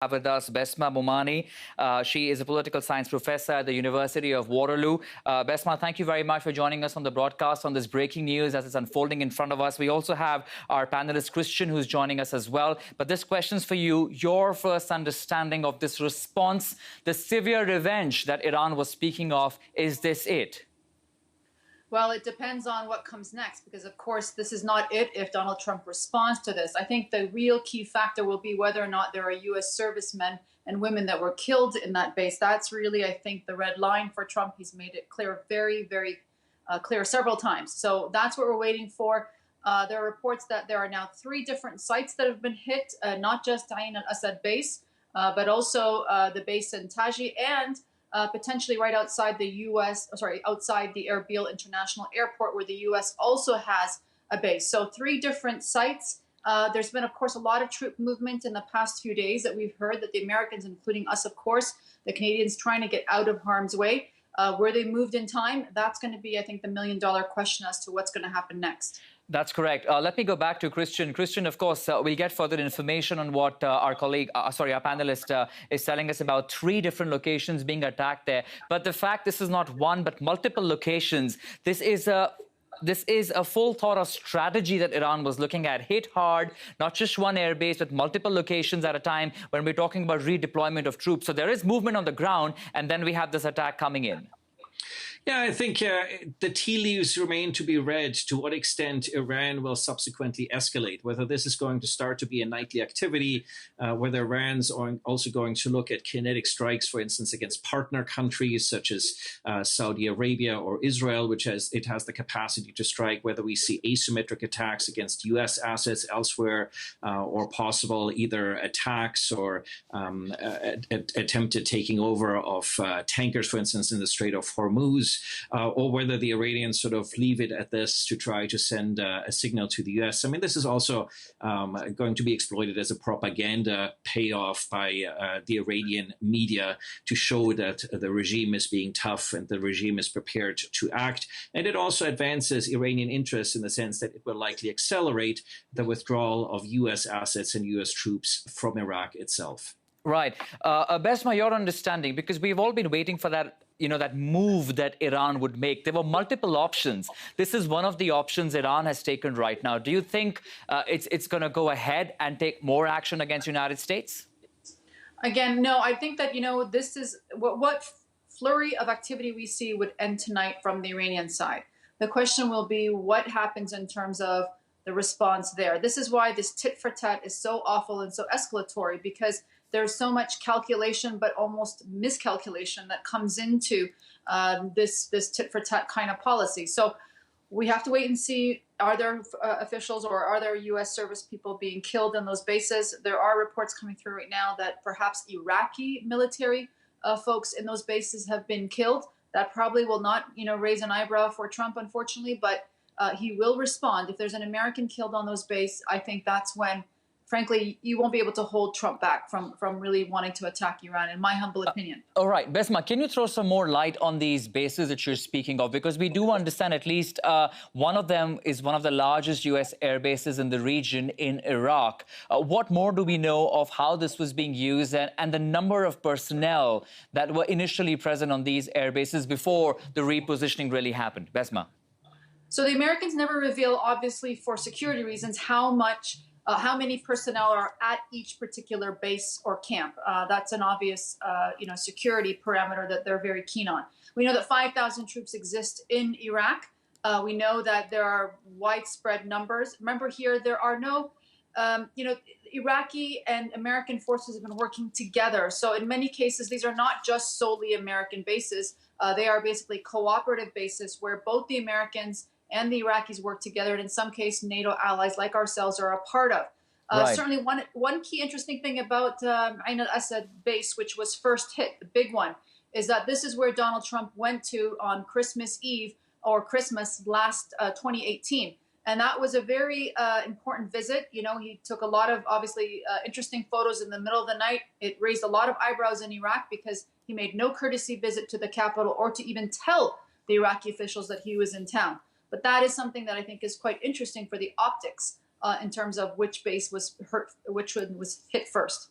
Have with us Bessma Momani. She is a political science professor at the University of Waterloo. Bessma, thank you very much for joining us on the broadcast on this breaking news as it's unfolding in front of us. We also have our panelist Christian who's joining us as well. But this question's for you. Your first understanding of this response, the severe revenge that Iran was speaking of, is this it? Well, it depends on what comes next, because, of course, this is not it if Donald Trump responds to this. I think the real key factor will be whether or not there are U.S. servicemen and women that were killed in that base. That's really, I think, the red line for Trump. He's made it clear, very, very clear several times. So that's what we're waiting for. There are reports that there are now 3 different sites that have been hit, not just Ain al-Assad base, but also the base in Taji and potentially right outside the outside the Erbil International Airport, where the U.S. also has a base. So 3 different sites. There's been, of course, a lot of troop movement in the past few days that we've heard that the Americans, including us, of course, the Canadians, trying to get out of harm's way. Where they moved in time, that's going to be, I think, the million-dollar question as to what's going to happen next. That's correct. Let me go back to Christian. Christian, of course, we'll get further information on what our panelist is telling us about 3 different locations being attacked there. But the fact this is not one, but multiple locations, this is a full thought of strategy that Iran was looking at. Hit hard, not just one airbase, but multiple locations at a time when we're talking about redeployment of troops. So there is movement on the ground, and then we have this attack coming in. Yeah, I think the tea leaves remain to be read to what extent Iran will subsequently escalate, whether this is going to start to be a nightly activity, whether Iran's also going to look at kinetic strikes, for instance, against partner countries such as Saudi Arabia or Israel, which has the capacity to strike, whether we see asymmetric attacks against U.S. assets elsewhere, or possible either attacks or attempted taking over of tankers, for instance, in the Strait of Hormuz. Or whether the Iranians sort of leave it at this to try to send a signal to the U.S. I mean, this is also going to be exploited as a propaganda payoff by the Iranian media to show that the regime is being tough and the regime is prepared to act. And it also advances Iranian interests in the sense that it will likely accelerate the withdrawal of U.S. assets and U.S. troops from Iraq itself. Right. Bessma, your understanding, because we've all been waiting for that, that move that Iran would make. There were multiple options. This is one of the options Iran has taken right now. Do you think it's going to go ahead and take more action against the United States? Again, no, I think that, this is what flurry of activity we see would end tonight from the Iranian side. The question will be what happens in terms of the response there. This is why this tit for tat is so awful and so escalatory, because there's so much calculation, but almost miscalculation that comes into this tit for tat kind of policy. So we have to wait and see, are there officials or are there U.S. service people being killed in those bases? There are reports coming through right now that perhaps Iraqi military folks in those bases have been killed. That probably will not, raise an eyebrow for Trump, unfortunately, but he will respond. If there's an American killed on those bases, I think that's when, frankly, you won't be able to hold Trump back from really wanting to attack Iran, in my humble opinion. All right. Bessma, can you throw some more light on these bases that you're speaking of? Because we do understand at least one of them is one of the largest U.S. air bases in the region in Iraq. What more do we know of how this was being used and the number of personnel that were initially present on these air bases before the repositioning really happened? Bessma. So the Americans never reveal, obviously, for security reasons, how many personnel are at each particular base or camp. That's an obvious, security parameter that they're very keen on. We know that 5,000 troops exist in Iraq. We know that there are widespread numbers. Remember here, there are no, Iraqi and American forces have been working together. So in many cases, these are not just solely American bases. They are basically cooperative bases where both the Americans and the Iraqis work together, and in some cases, NATO allies like ourselves are a part of. Right. Certainly, one key interesting thing about Ain al-Assad base, which was first hit, the big one, is that this is where Donald Trump went to on Christmas Eve or Christmas last 2018. And that was a very important visit. He took a lot of, obviously, interesting photos in the middle of the night. It raised a lot of eyebrows in Iraq because he made no courtesy visit to the capital or to even tell the Iraqi officials that he was in town. But that is something that I think is quite interesting for the optics in terms of which base was hurt, which one was hit first.